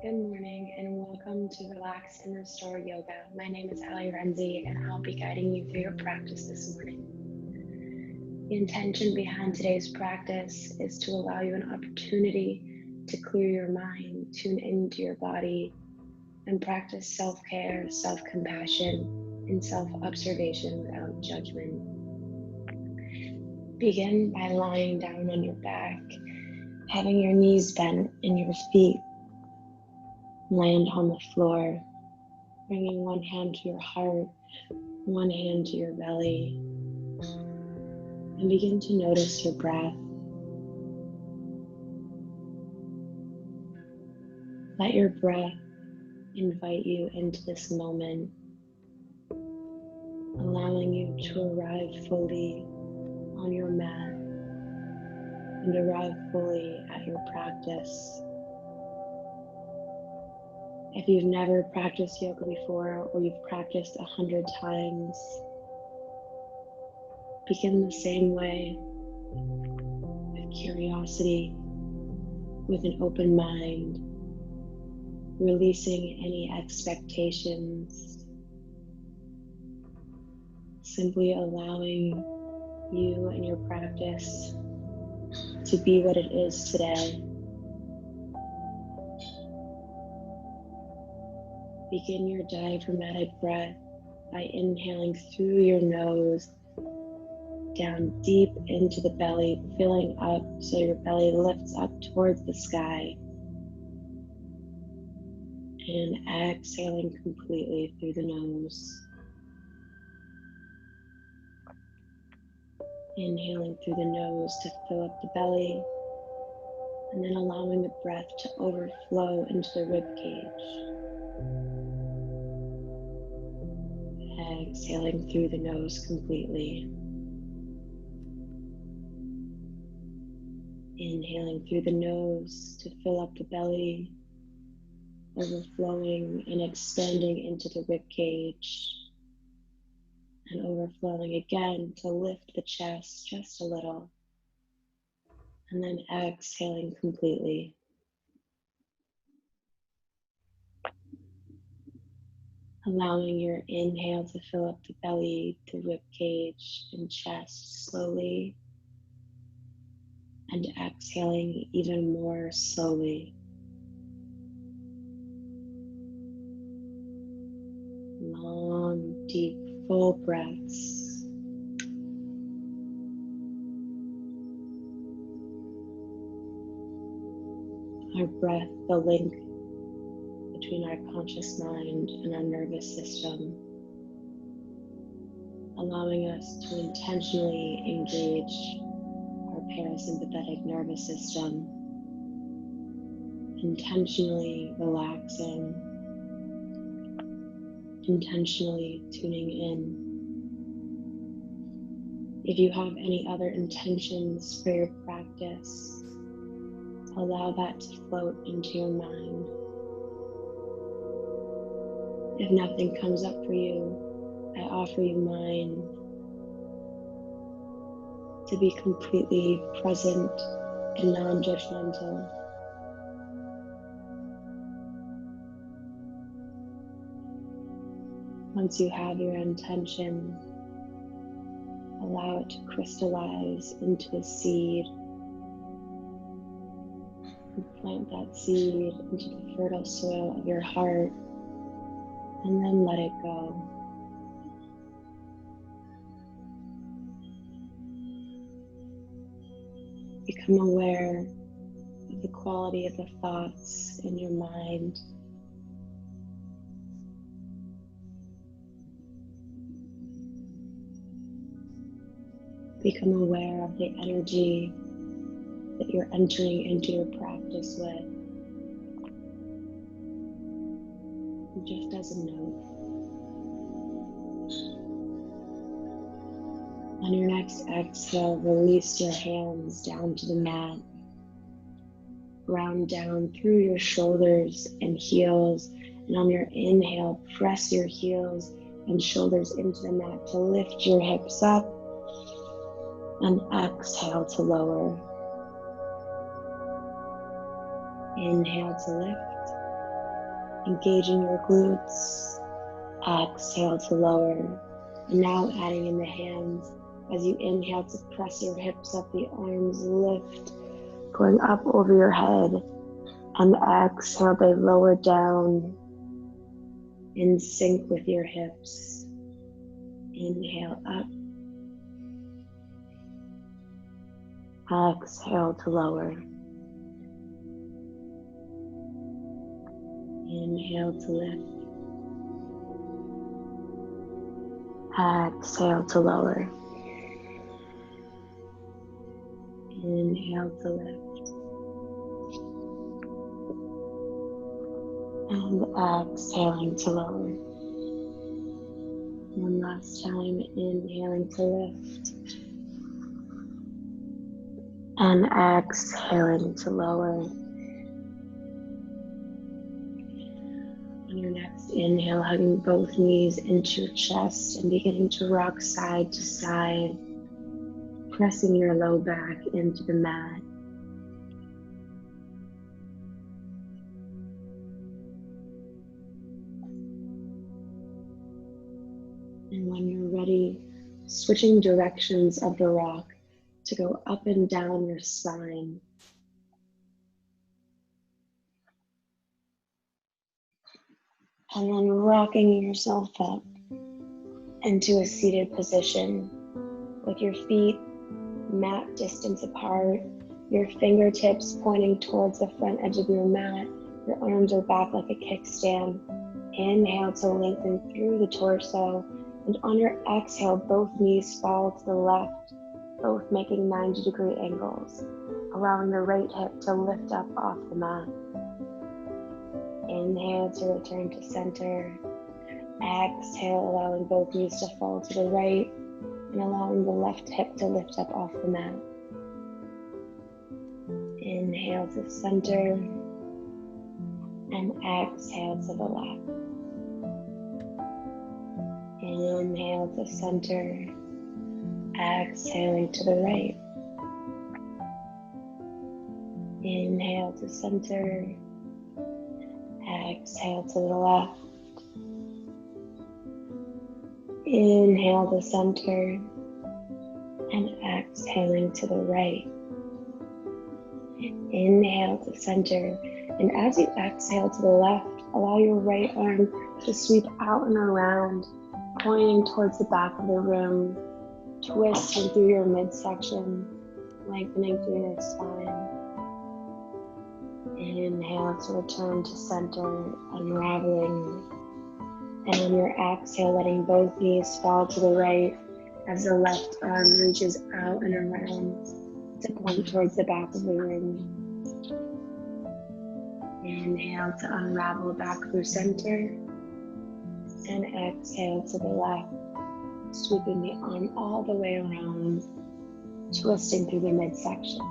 Good morning and welcome to Relax and Restore Yoga. My name is Ali Renzi and I'll be guiding you through your practice this morning. The intention behind today's practice is to allow you an opportunity to clear your mind, tune into your body, and practice self-care, self-compassion, and self-observation without judgment. Begin by lying down on your back, having your knees bent and your feet land on the floor, bringing one hand to your heart, one hand to your belly, and begin to notice your breath. Let your breath invite you into this moment, allowing you to arrive fully on your mat and arrive fully at your practice. If you've never practiced yoga before or you've practiced 100 times, begin the same way, with curiosity, with an open mind, releasing any expectations, simply allowing you and your practice to be what it is today. Begin your diaphragmatic breath by inhaling through your nose, down deep into the belly, filling up so your belly lifts up towards the sky, and exhaling completely through the nose. Inhaling through the nose to fill up the belly, and then allowing the breath to overflow into the rib cage. Exhaling through the nose completely. Inhaling through the nose to fill up the belly, overflowing and expanding into the rib cage, and overflowing again to lift the chest just a little, and then exhaling completely. Allowing your inhale to fill up the belly, the rib cage, and chest slowly, and exhaling even more slowly. Long, deep, full breaths. Our breath, the link between our conscious mind and our nervous system, allowing us to intentionally engage our parasympathetic nervous system, intentionally relaxing, intentionally tuning in. If you have any other intentions for your practice, allow that to float into your mind. If nothing comes up for you, I offer you mine, to be completely present and non-judgmental. Once you have your intention, allow it to crystallize into a seed. And plant that seed into the fertile soil of your heart, and then let it go. Become aware of the quality of the thoughts in your mind. Become aware of the energy that you're entering into your practice with. Just as a note. On your next exhale, release your hands down to the mat. Ground down through your shoulders and heels. And on your inhale, press your heels and shoulders into the mat to lift your hips up. And exhale to lower. Inhale to lift. engaging your glutes. Exhale to lower. And now adding in the hands. As you inhale to press your hips up, the arms lift, going up over your head. And exhale, they lower down in sync with your hips. Inhale up. Exhale to lower. Inhale to lift. Exhale to lower. Inhale to lift. And exhaling to lower. One last time, inhaling to lift. And exhaling to lower. On your next inhale, hugging both knees into your chest and beginning to rock side to side, pressing your low back into the mat. And when you're ready, switching directions of the rock to go up and down your spine. And then rocking yourself up into a seated position with your feet mat distance apart, your fingertips pointing towards the front edge of your mat. Your arms are back like a kickstand. Inhale to lengthen through the torso, and on your exhale, both knees fall to the left, both making 90-degree angles, allowing the right hip to lift up off the mat. Inhale to return to center. Exhale, allowing both knees to fall to the right and allowing the left hip to lift up off the mat. Inhale to center and exhale to the left. Inhale to center, exhaling to the right. Inhale to center, exhale to the left. Inhale to center and exhaling to the right. Inhale to center, and as you exhale to the left, allow your right arm to sweep out and around, pointing towards the back of the room, twisting through your midsection, lengthening through your spine. Inhale to return to center, unraveling. And on your exhale, letting both knees fall to the right as the left arm reaches out and around to point towards the back of the room. Inhale to unravel back through center. And exhale to the left, sweeping the arm all the way around, twisting through the midsection.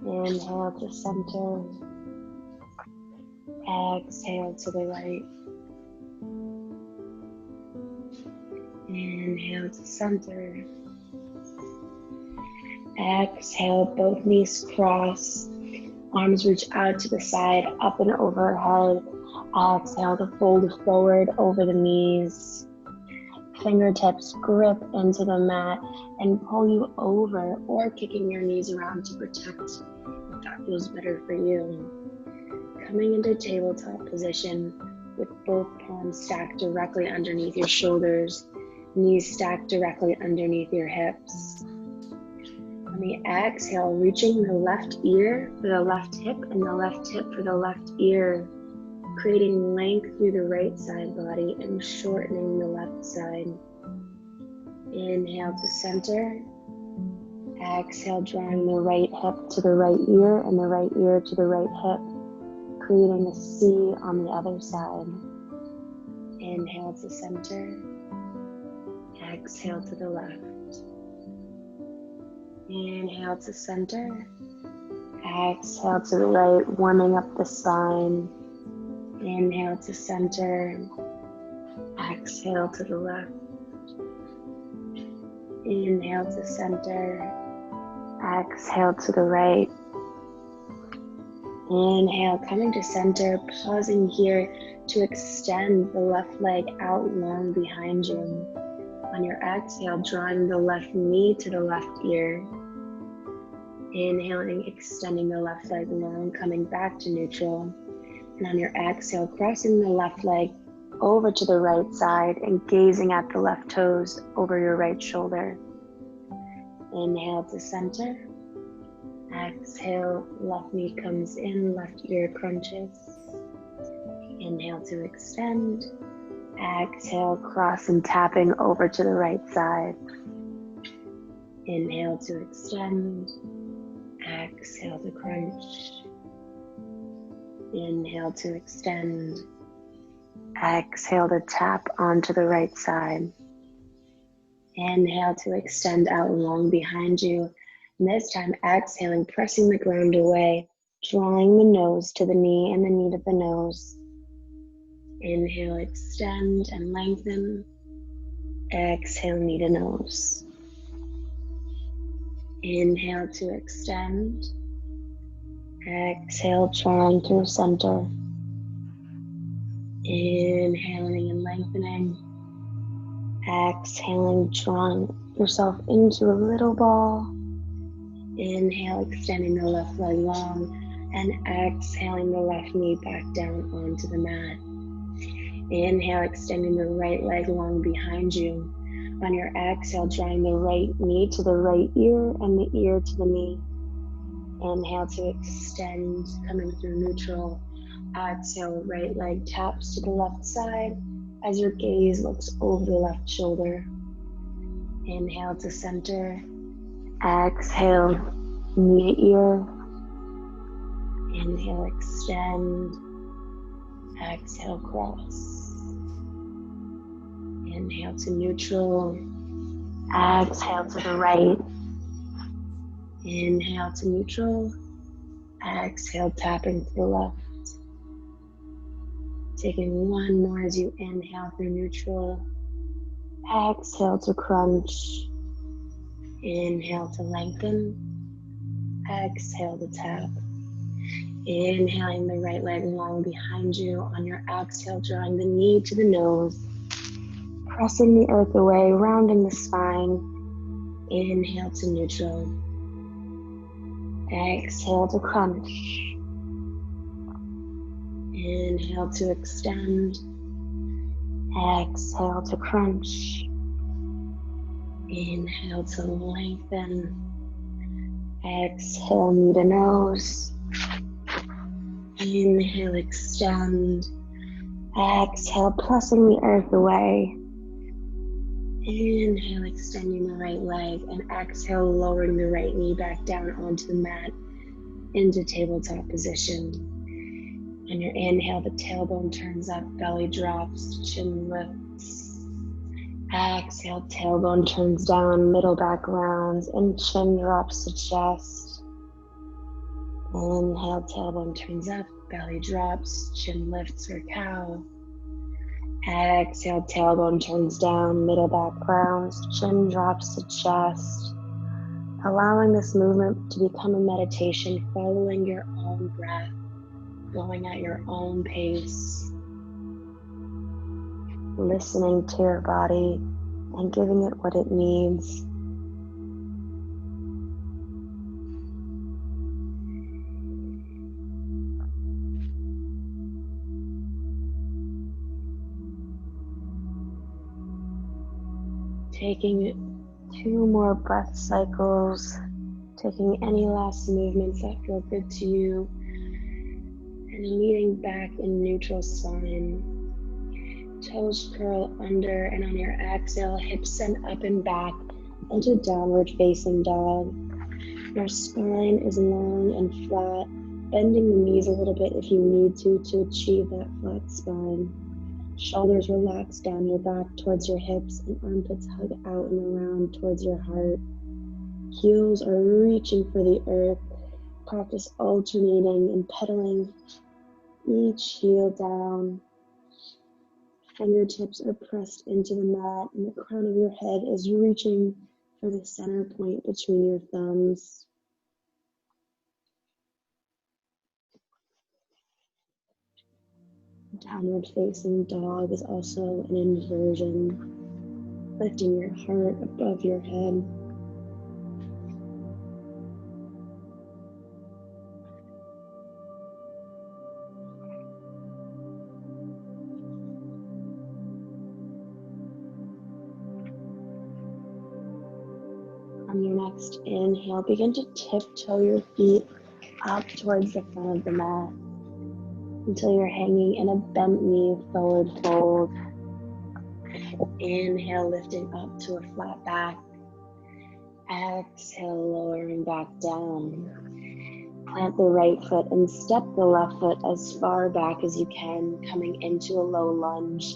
Inhale to center. Exhale to the right. Inhale to center. Exhale, both knees cross. Arms reach out to the side, up and overhead. Exhale to fold forward over the knees. Fingertips grip into the mat and pull you over, or kicking your knees around to protect if that feels better for you. Coming into tabletop position with both palms stacked directly underneath your shoulders, knees stacked directly underneath your hips. On the exhale, reaching the left ear for the left hip and the left hip for the left ear, creating length through the right side body and shortening the left side. Inhale to center. Exhale, drawing the right hip to the right ear and the right ear to the right hip, creating a C on the other side. Inhale to center. Exhale to the left. Inhale to center. Exhale to the right, warming up the spine. Inhale to center. Exhale to the left. Inhale to center. Exhale to the right. Inhale, coming to center, pausing here to extend the left leg out long behind you. On your exhale, drawing the left knee to the left ear. Inhaling, extending the left leg long, coming back to neutral. And on your exhale, crossing the left leg over to the right side and gazing at the left toes over your right shoulder. Inhale to center. Exhale, left knee comes in, left ear crunches. Inhale to extend. Exhale, cross and tapping over to the right side. Inhale to extend. Exhale to crunch. Inhale to extend. Exhale to tap onto the right side. Inhale to extend out long behind you. And this time, exhaling, pressing the ground away, drawing the nose to the knee and the knee to the nose. Inhale, extend and lengthen. Exhale, knee to nose. Inhale to extend. Exhale, drawing through center. Inhaling and lengthening. Exhaling, drawing yourself into a little ball. Inhale, extending the left leg long, and exhaling the left knee back down onto the mat. Inhale, extending the right leg long behind you. On your exhale, drawing the right knee to the right ear and the ear to the knee. Inhale to extend, coming through neutral. Exhale, right leg taps to the left side as your gaze looks over the left shoulder. Inhale to center. Exhale, knee to ear. Inhale, extend. Exhale, cross. Inhale to neutral. Exhale to the right. Inhale to neutral. Exhale, tapping to the left. Taking one more as you inhale through neutral. Exhale to crunch. Inhale to lengthen. Exhale to tap. Inhaling the right leg long behind you. On your exhale, drawing the knee to the nose. Pressing the earth away, rounding the spine. Inhale to neutral. Exhale to crunch. Inhale to extend. Exhale to crunch. Inhale to lengthen. Exhale, knee to nose. Inhale, extend. Exhale, pressing the earth away. Inhale, extending the right leg, and exhale, lowering the right knee back down onto the mat into tabletop position. On your inhale, the tailbone turns up, belly drops, chin lifts. Exhale, tailbone turns down, middle back rounds, and chin drops to chest. Inhale, tailbone turns up, belly drops, chin lifts for cow. Exhale, tailbone turns down, middle back rounds, chin drops to chest. Allowing this movement to become a meditation, following your own breath, going at your own pace, listening to your body and giving it what it needs. Taking 2 more breath cycles, taking any last movements that feel good to you, and meeting back in neutral spine. Toes curl under, and on your exhale, hips send up and back into downward facing dog. Your spine is long and flat, bending the knees a little bit if you need to achieve that flat spine. Shoulders relax down your back towards your hips, and armpits hug out and around towards your heart. Heels are reaching for the earth. Practice alternating and pedaling each heel down. Fingertips are pressed into the mat, and the crown of your head is reaching for the center point between your thumbs. Downward facing dog is also an inversion, lifting your heart above your head. On your next inhale, begin to tiptoe your feet up towards the front of the mat until you're hanging in a bent knee forward fold. Inhale, lifting up to a flat back. Exhale, lowering back down. Plant the right foot and step the left foot as far back as you can, coming into a low lunge.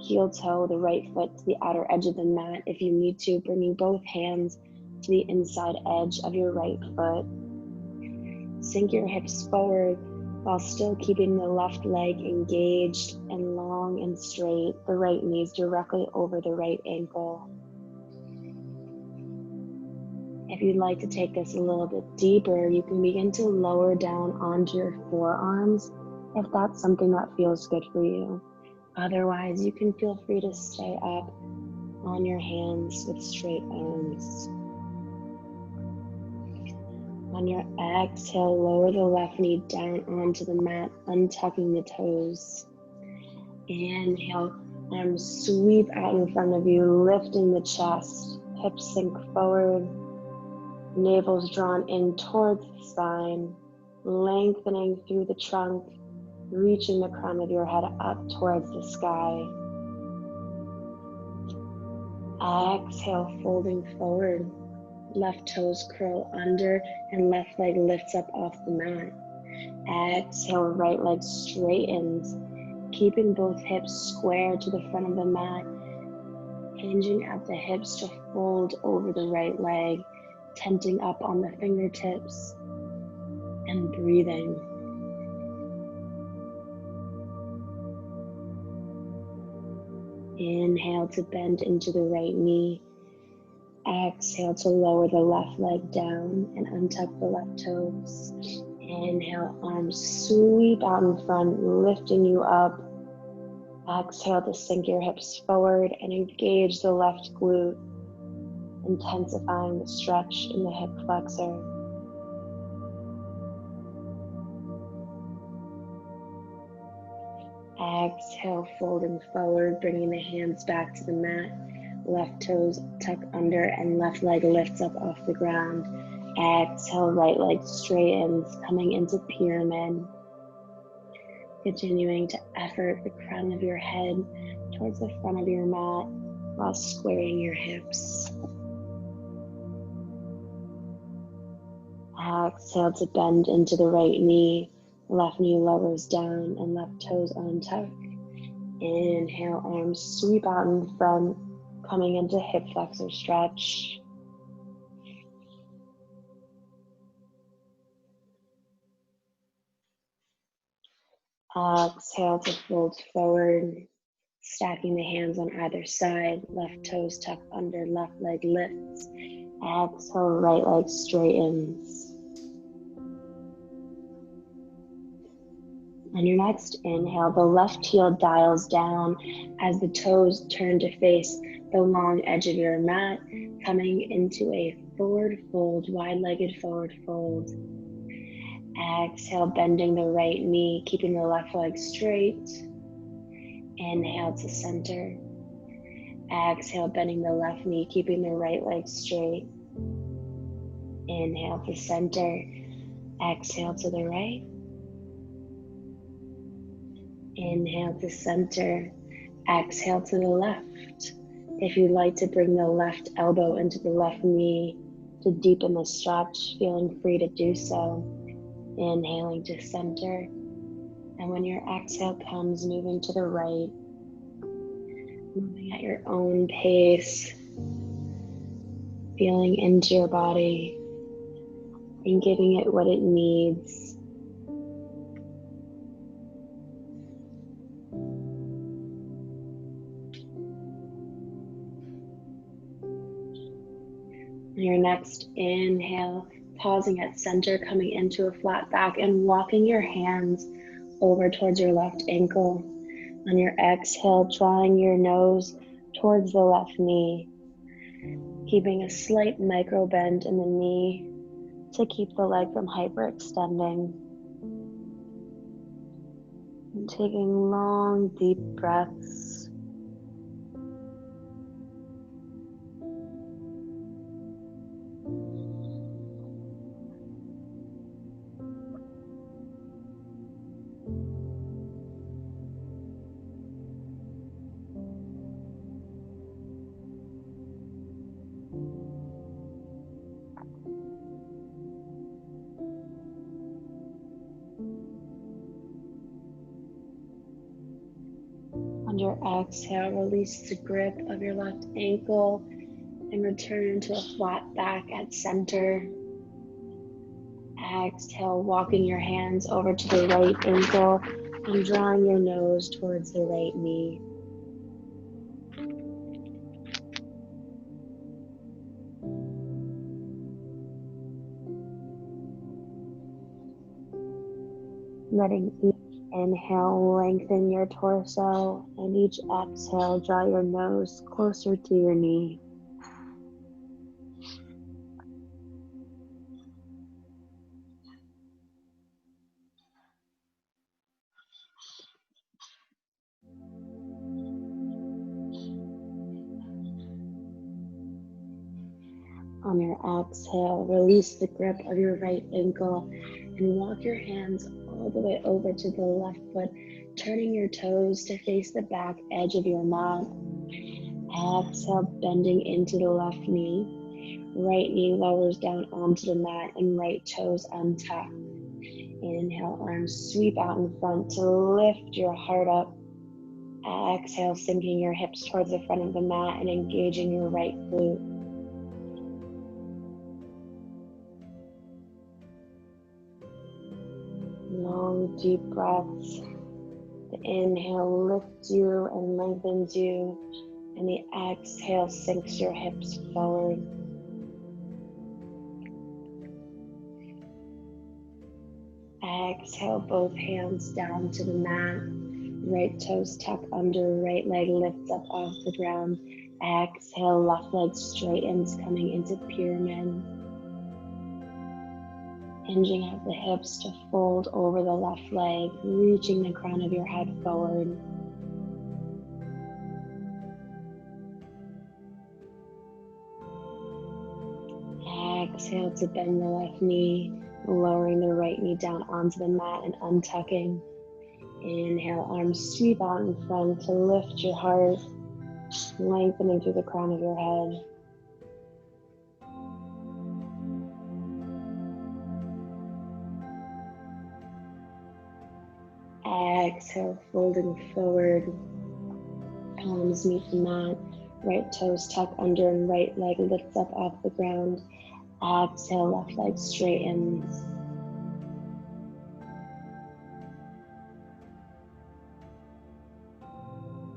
Heel toe the right foot to the outer edge of the mat if you need to, bringing both hands to the inside edge of your right foot. Sink your hips forward while still keeping the left leg engaged and long and straight, the right knees directly over the right ankle. If you'd like to take this a little bit deeper, you can begin to lower down onto your forearms if that's something that feels good for you. Otherwise, you can feel free to stay up on your hands with straight arms. On your exhale, lower the left knee down onto the mat, untucking the toes. Inhale, arms sweep out in front of you, lifting the chest. Hips sink forward, navel's drawn in towards the spine, lengthening through the trunk, reaching the crown of your head up towards the sky. Exhale, folding forward. Left toes curl under and left leg lifts up off the mat. Exhale, right leg straightens, keeping both hips square to the front of the mat, hinging at the hips to fold over the right leg, tenting up on the fingertips, and breathing. Inhale to bend into the right knee. Exhale to lower the left leg down and untuck the left toes. Inhale, arms sweep out in front, lifting you up. Exhale to sink your hips forward and engage the left glute, intensifying the stretch in the hip flexor. Exhale, folding forward, bringing the hands back to the mat. Left toes tuck under and left leg lifts up off the ground. Exhale, right leg straightens, coming into pyramid. Continuing to effort the crown of your head towards the front of your mat while squaring your hips. Exhale to bend into the right knee. Left knee lowers down and left toes untuck. Inhale, arms sweep out in front, coming into hip flexor stretch. Exhale to fold forward, stacking the hands on either side. Left toes tuck under, left leg lifts. Exhale, right leg straightens. On your next inhale, the left heel dials down as the toes turn to face the long edge of your mat, coming into a forward fold, wide-legged forward fold. Exhale, bending the right knee, keeping the left leg straight. Inhale to center. Exhale, bending the left knee, keeping the right leg straight. Inhale to center. Exhale to the right. Inhale to center. Exhale to the left. If you'd like to bring the left elbow into the left knee to deepen the stretch, feeling free to do so. Inhaling to center. And when your exhale comes, moving to the right, moving at your own pace, feeling into your body and giving it what it needs. Your next inhale, pausing at center, coming into a flat back and walking your hands over towards your left ankle. On your exhale, drawing your nose towards the left knee, keeping a slight micro bend in the knee to keep the leg from hyperextending. And taking long, deep breaths. On your exhale, release the grip of your left ankle and return into a flat back at center. Exhale, walking your hands over to the right ankle and drawing your nose towards the right knee. Letting each inhale lengthen your torso and each exhale draw your nose closer to your knee. On your exhale, release the grip of your right ankle and walk your hands all the way over to the left foot, turning your toes to face the back edge of your mat. Exhale, bending into the left knee. Right knee lowers down onto the mat and right toes untuck. Inhale, arms sweep out in front to lift your heart up. Exhale, sinking your hips towards the front of the mat and engaging your right glute. Long, deep breaths. The inhale lifts you and lengthens you, and the exhale sinks your hips forward. Exhale, both hands down to the mat. Right toes tuck under, right leg lifts up off the ground. Exhale, left leg straightens, coming into pyramid. Hinging at the hips to fold over the left leg, reaching the crown of your head forward. Exhale to bend the left knee, lowering the right knee down onto the mat and untucking. Inhale, arms sweep out in front to lift your heart, lengthening through the crown of your head. Exhale, folding forward, palms meet the mat, right toes tuck under and right leg lifts up off the ground. Exhale, left leg straightens.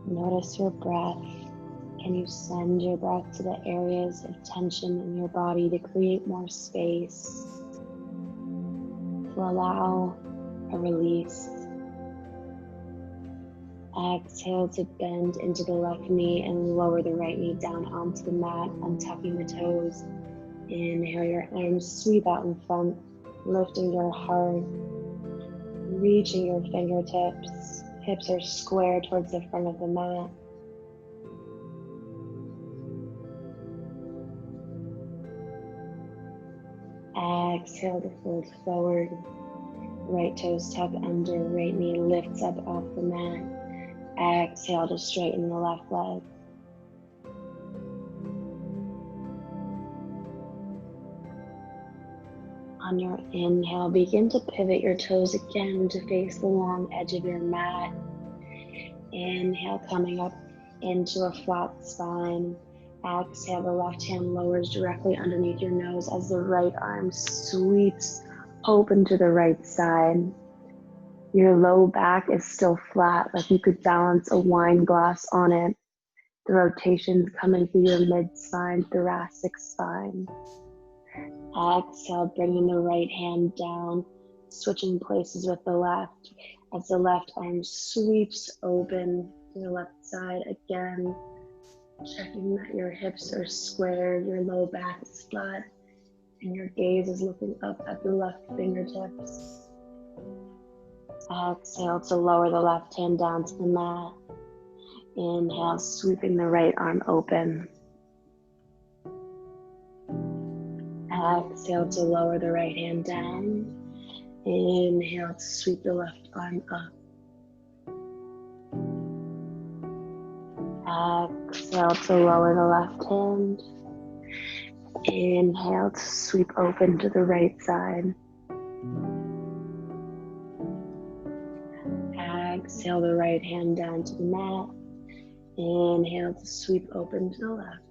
Notice your breath. Can you send your breath to the areas of tension in your body to create more space, to allow a release? Exhale to bend into the left knee and lower the right knee down onto the mat, untucking the toes. Inhale, your arms sweep out in front, lifting your heart, reaching your fingertips. Hips are square towards the front of the mat. Exhale to fold forward. Right toes tuck under, right knee lifts up off the mat. Exhale to straighten the left leg. On your inhale, begin to pivot your toes again to face the long edge of your mat. Inhale, coming up into a flat spine. Exhale, the left hand lowers directly underneath your nose as the right arm sweeps open to the right side. Your low back is still flat, like you could balance a wine glass on it. The rotations coming through your mid-spine, thoracic spine. Exhale, bringing the right hand down, switching places with the left. As the left arm sweeps open to the left side again, checking that your hips are square, your low back is flat, and your gaze is looking up at the left fingertips. Exhale to lower the left hand down to the mat. Inhale, sweeping the right arm open. Exhale to lower the right hand down. Inhale to sweep the left arm up. Exhale to lower the left hand. Inhale to sweep open to the right side. Exhale the right hand down to the mat. Inhale to sweep open to the left.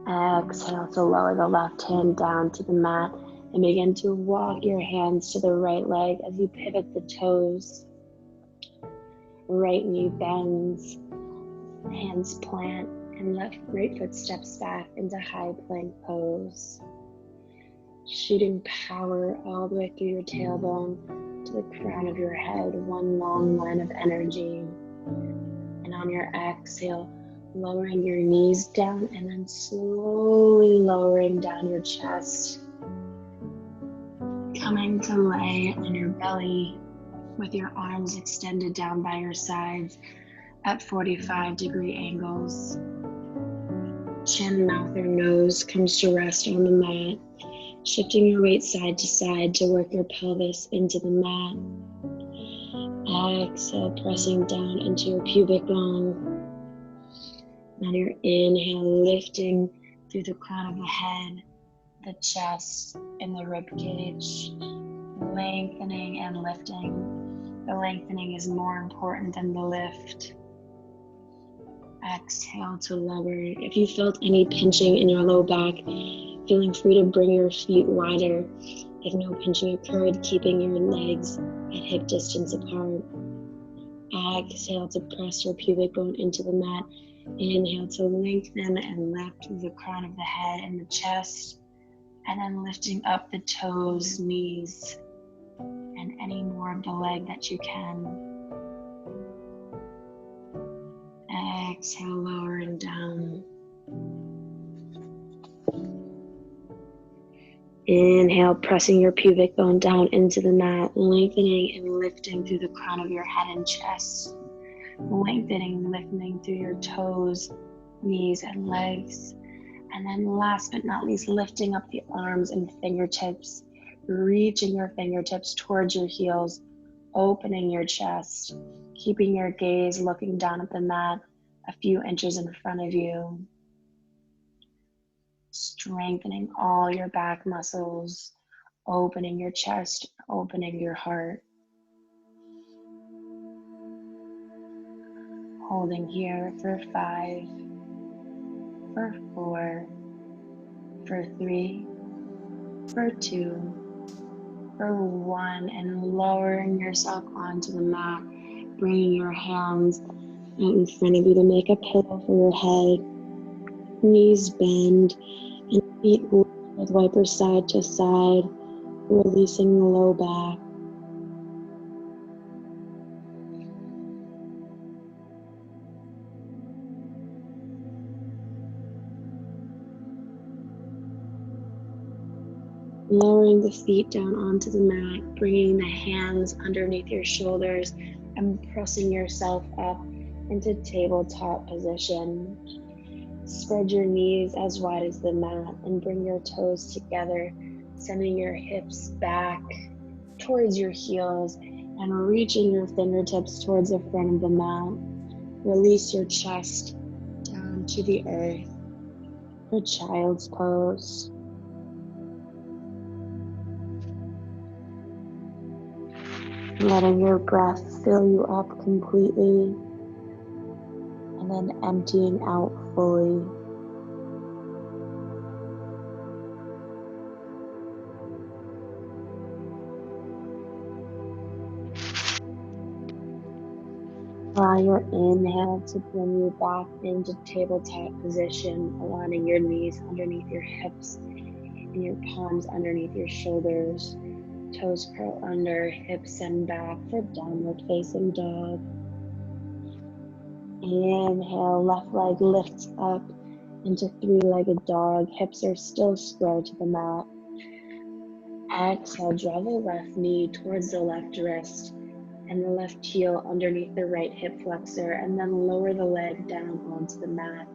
Exhale to lower the left hand down to the mat and begin to walk your hands to the right leg as you pivot the toes. Right knee bends, hands plant, and left right foot steps back into high plank pose. Shooting power all the way through your tailbone to the crown of your head, one long line of energy. And on your exhale, lowering your knees down and then slowly lowering down your chest. Coming to lay on your belly with your arms extended down by your sides at 45-degree angles. Chin, mouth, or nose comes to rest on the mat, shifting your weight side to side to work your pelvis into the mat. Exhale, pressing down into your pubic bone. On your inhale, lifting through the crown of the head, the chest, and the rib cage, lengthening and lifting. The lengthening is more important than the lift. Exhale to lower. If you felt any pinching in your low back, feeling free to bring your feet wider. If no pinching occurred, keeping your legs at hip distance apart. Exhale to press your pubic bone into the mat. Inhale to lengthen and lift through the crown of the head and the chest. And then lifting up the toes, knees, and any more of the leg that you can. Exhale, lowering down. Inhale, pressing your pubic bone down into the mat, lengthening and lifting through the crown of your head and chest. Lengthening, lifting through your toes, knees, and legs. And then last but not least, lifting up the arms and fingertips, reaching your fingertips towards your heels, opening your chest, keeping your gaze looking down at the mat a few inches in front of you. Strengthening all your back muscles, opening your chest, opening your heart. Holding here for 5, for 4, for 3, for 2, for 1, and lowering yourself onto the mat, bringing your hands out in front of you to make a pillow for your head. Knees bend and feet with wiper side to side, releasing the low back. Lowering the feet down onto the mat, bringing the hands underneath your shoulders and pressing yourself up into tabletop position. Spread your knees as wide as the mat and bring your toes together, sending your hips back towards your heels and reaching your fingertips towards the front of the mat. Release your chest down to the earth for child's pose. Letting your breath fill you up completely and then emptying out fully. Allow your inhale to bring you back into tabletop position, aligning your knees underneath your hips and your palms underneath your shoulders. Toes curl under, hips send back for downward facing dog. Inhale, left leg lifts up into three-legged dog. Hips are still square to the mat. Exhale, draw the left knee towards the left wrist and the left heel underneath the right hip flexor, and then lower the leg down onto the mat.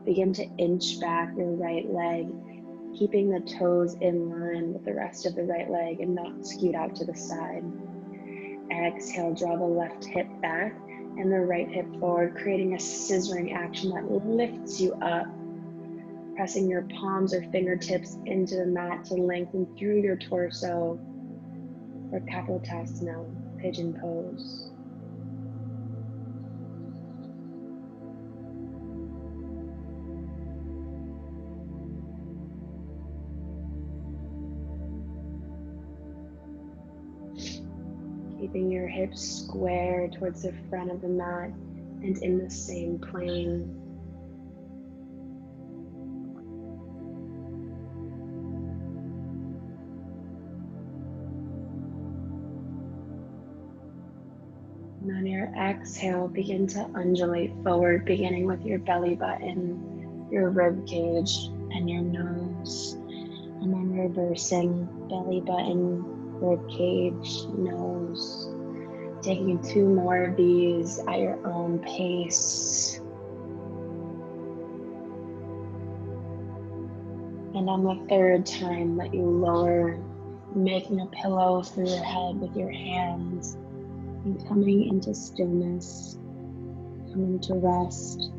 Begin to inch back your right leg, keeping the toes in line with the rest of the right leg and not skewed out to the side. Exhale, draw the left hip back and the right hip forward, creating a scissoring action that lifts you up, pressing your palms or fingertips into the mat to lengthen through your torso for Kapotasana, pigeon pose. Keeping your hips square towards the front of the mat and in the same plane. And on your exhale, begin to undulate forward, beginning with your belly button, your rib cage, and your nose. And then reversing belly button, rib cage, nose. Taking 2 more of these at your own pace. And on the 3rd time, let you lower, making a pillow for your head with your hands. And coming into stillness, coming to rest.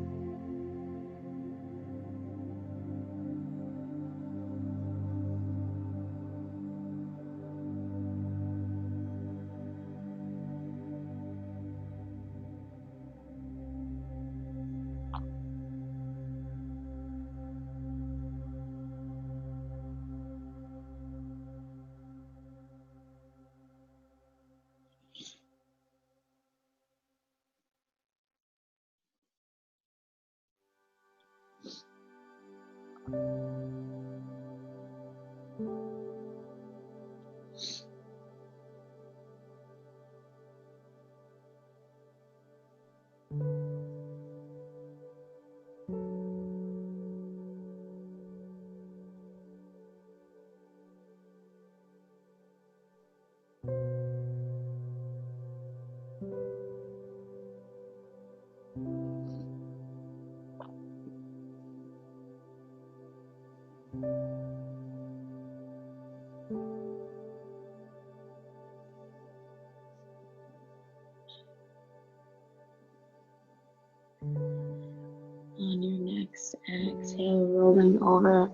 On your next exhale, rolling over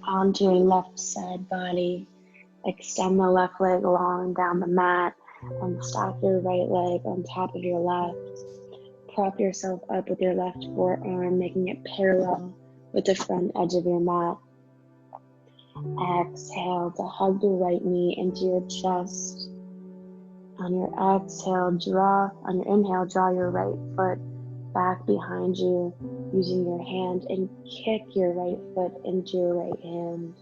onto your left side body. Extend the left leg long down the mat and stack your right leg on top of your left. Prop yourself up with your left forearm, making it parallel with the front edge of your mat. Exhale to hug the right knee into your chest. On your inhale, draw your right foot back behind you using your hand and kick your right foot into your right hand.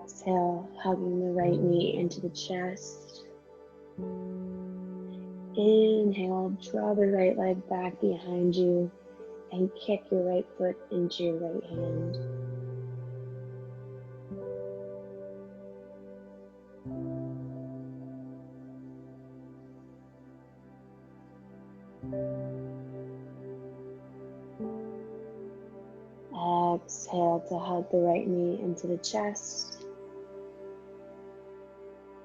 Exhale, hugging the right knee into the chest. Inhale, draw the right leg back behind you and kick your right foot into your right hand. Exhale to hug the right knee into the chest.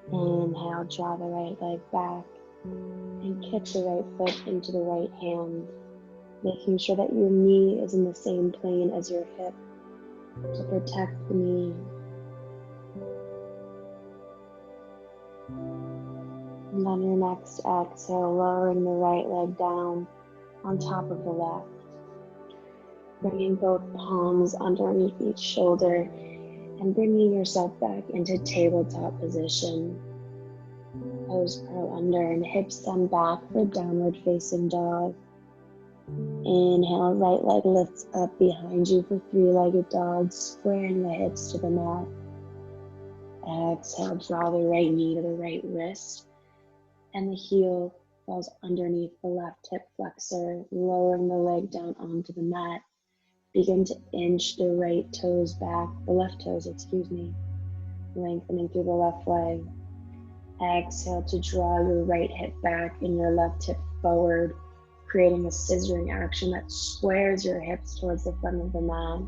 Inhale, draw the right leg back and kick the right foot into the right hand, making sure that your knee is in the same plane as your hip to protect the knee. And on your next exhale, lowering the right leg down on top of the left. Bringing both palms underneath each shoulder And bringing yourself back into tabletop position. Toes curl under and hips bend back for downward facing dog. Inhale, right leg lifts up behind you for three-legged dog, squaring the hips to the mat. Exhale, draw the right knee to the right wrist, and the heel falls underneath the left hip flexor, lowering the leg down onto the mat. Begin to inch the right toes back, the left toes, lengthening through the left leg. Exhale to draw your right hip back and your left hip forward, creating a scissoring action that squares your hips towards the front of the mat.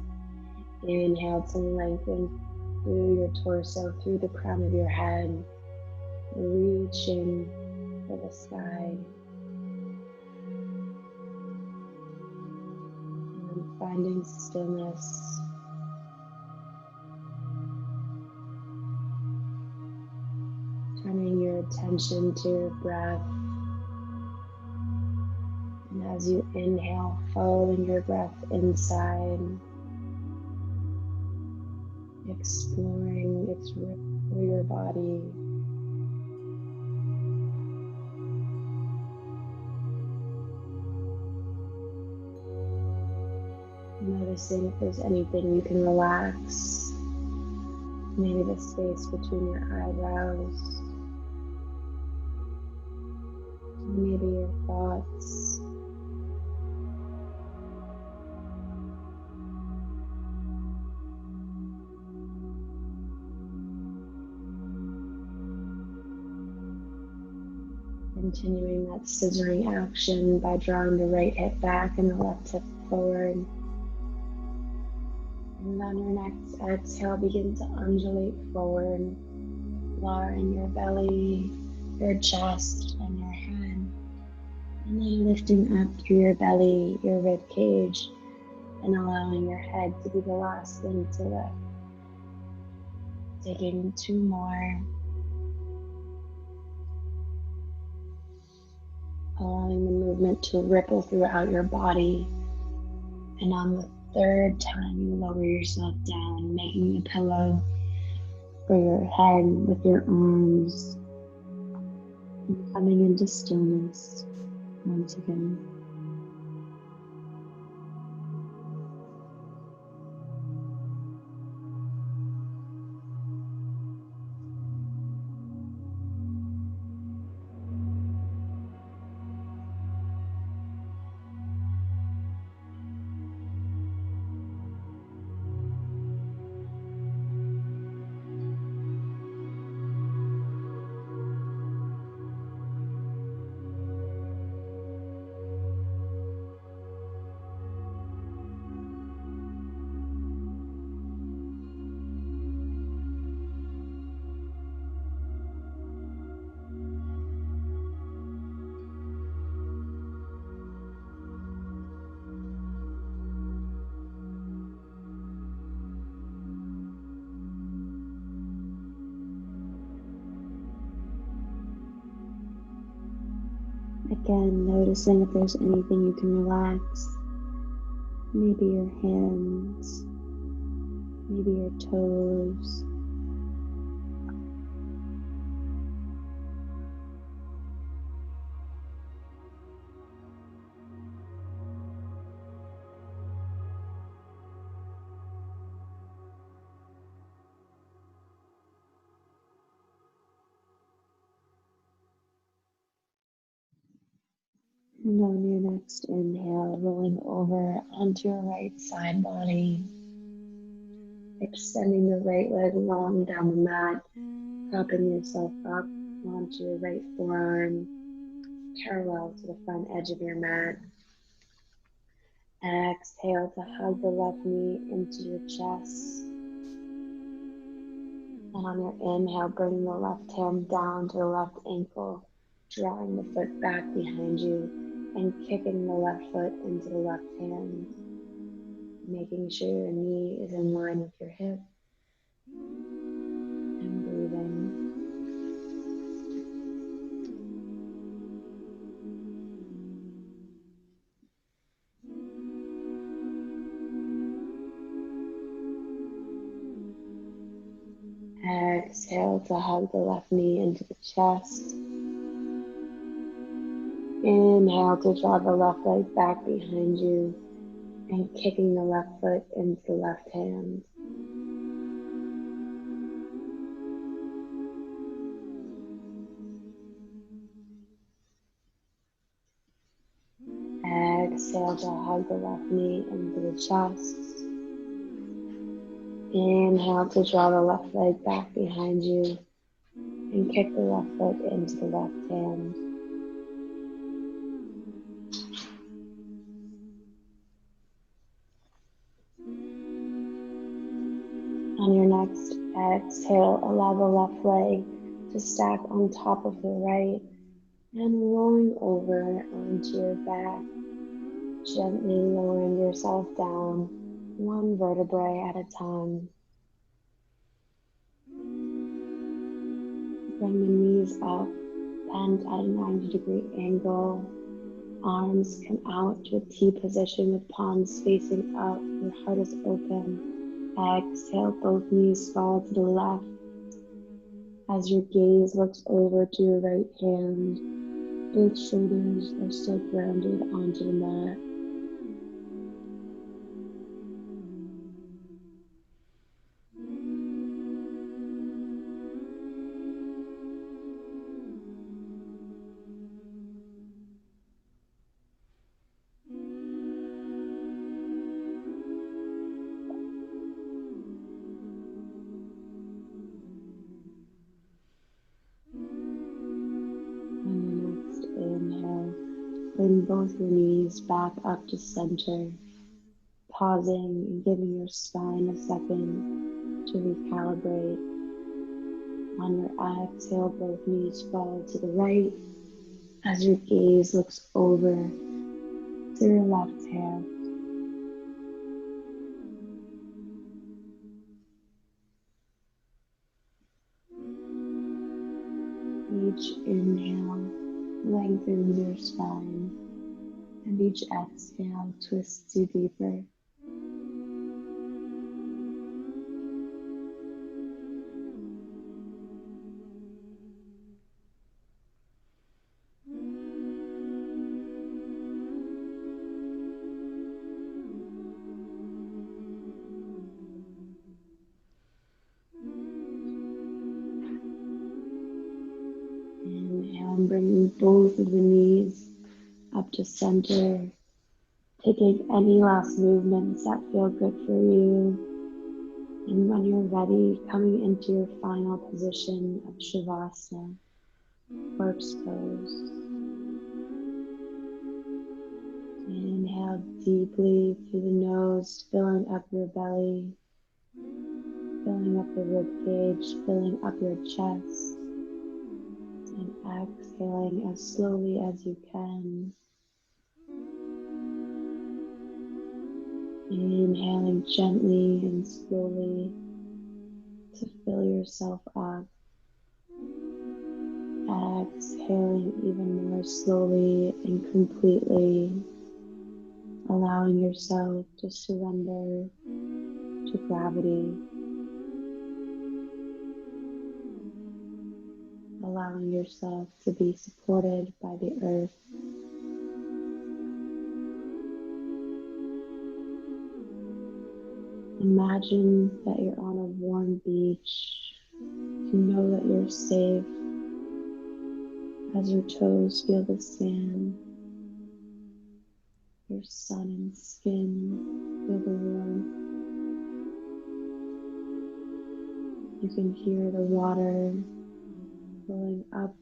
Inhale to lengthen through your torso, through the crown of your head, reaching for the sky. And then finding stillness. Turning your attention to your breath. And as you inhale, following your breath inside, exploring its route through your body. Noticing if there's anything you can relax. Maybe the space between your eyebrows. Maybe your thoughts. Continuing that scissoring action by drawing the right hip back and the left hip forward. And on your next exhale, begin to undulate forward, lowering your belly, your chest, and your head. And then lifting up through your belly, your rib cage, and allowing your head to be the last thing to lift. Taking two more. Allowing the movement to ripple throughout your body. And on the third time, you lower yourself down, making a pillow for your head with your arms. And coming into stillness once again. Again, noticing if there's anything you can relax. Maybe your hands, maybe your toes. And on your next inhale, rolling over onto your right side body, extending the right leg long down the mat, propping yourself up onto your right forearm, parallel to the front edge of your mat. Exhale to hug the left knee into your chest. And on your inhale, bring the left hand down to the left ankle, drawing the foot back behind you and kicking the left foot into the left hand, making sure your knee is in line with your hip, and breathing. exhale to hug the left knee into the chest. Inhale to draw the left leg back behind you and kicking the left foot into the left hand. Exhale to hug the left knee into the chest. Inhale to draw the left leg back behind you and kick the left foot into the left hand. On your next exhale, allow the left leg to stack on top of the right and rolling over onto your back, gently lowering yourself down one vertebrae at a time. Bring the knees up, bend at a 90-degree angle. Arms come out to a T position with palms facing up. Your heart is open. Exhale, both knees fall to the left. As your gaze looks over to your right hand, both shoulders are still grounded onto the mat. On your next inhale, bring both your knees back up to center, pausing and giving your spine a second to recalibrate. On your exhale, both knees fall to the right as your gaze looks over to your left hand. Each inhale lengthens your spine, and each exhale twists you deeper. Inhale, and bringing both of the knees up to center, taking any last movements that feel good for you. And when you're ready, coming into your final position of Shavasana, corpse pose. Inhale deeply through the nose, filling up your belly, filling up the rib cage, filling up your chest. And exhaling as slowly as you can. Inhaling gently and slowly to fill yourself up. Exhaling even more slowly and completely, allowing yourself to surrender to gravity. Allowing yourself to be supported by the earth. Imagine that you're on a warm beach. You know that you're safe as your toes feel the sand. Your sun and skin feel the warmth. You can hear the water flowing up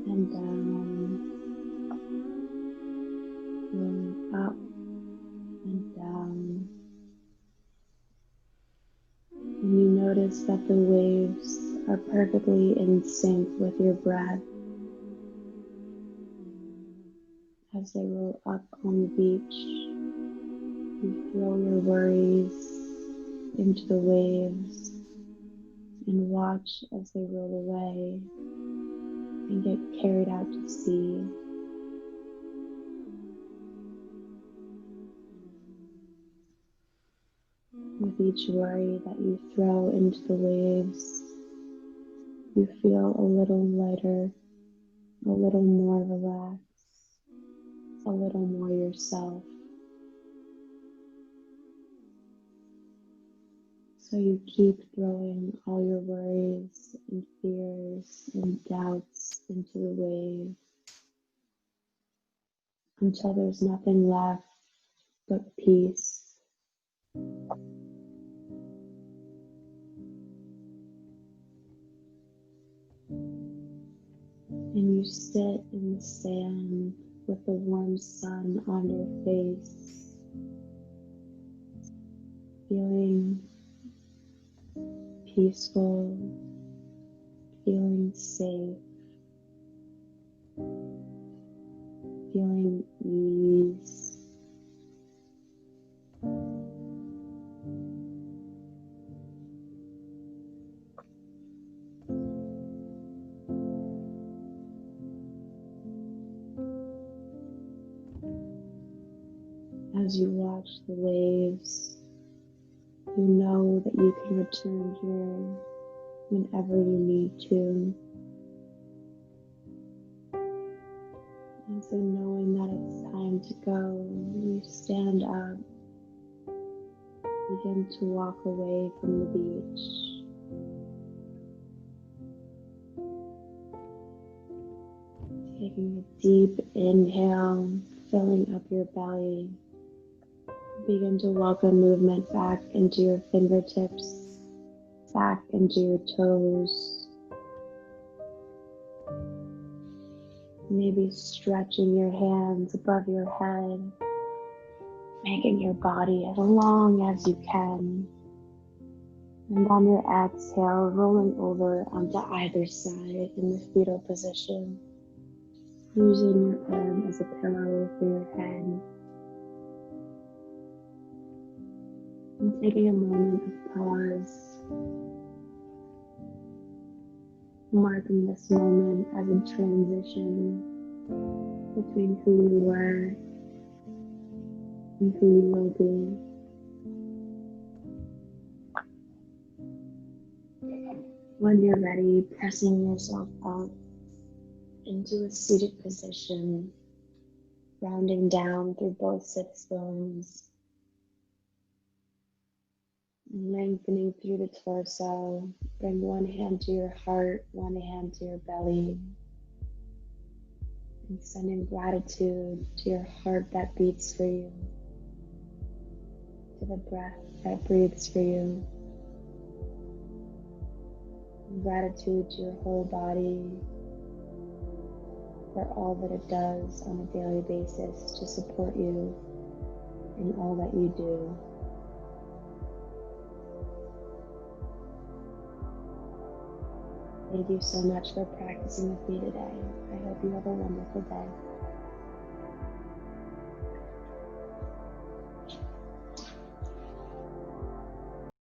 and down, flowing up and down. And you notice that the waves are perfectly in sync with your breath as they roll up on the beach. You throw your worries into the waves and watch as they roll away and get carried out to sea. With each worry that you throw into the waves, you feel a little lighter, a little more relaxed, a little more yourself. So you keep throwing all your worries and fears and doubts into the wave until there's nothing left but peace. And you sit in the sand with the warm sun on your face, feeling peaceful, feeling safe, feeling ease. As you watch the waves, you know that you can return here whenever you need to. And so knowing that it's time to go, you stand up, begin to walk away from the beach. Taking a deep inhale, filling up your belly. Begin to welcome movement back into your fingertips, back into your toes. Maybe stretching your hands above your head, making your body as long as you can. And on your exhale, rolling over onto either side in the fetal position, using your arm as a pillow for your head. And taking a moment of pause, marking this moment as a transition between who you were and who you will be. When you're ready, pressing yourself up into a seated position, rounding down through both sits bones, lengthening through the torso. Bring one hand to your heart, one hand to your belly, and sending gratitude to your heart that beats for you, to the breath that breathes for you. Gratitude to your whole body for all that it does on a daily basis to support you in all that you do. Thank you so much for practicing with me today. I hope you have a wonderful day.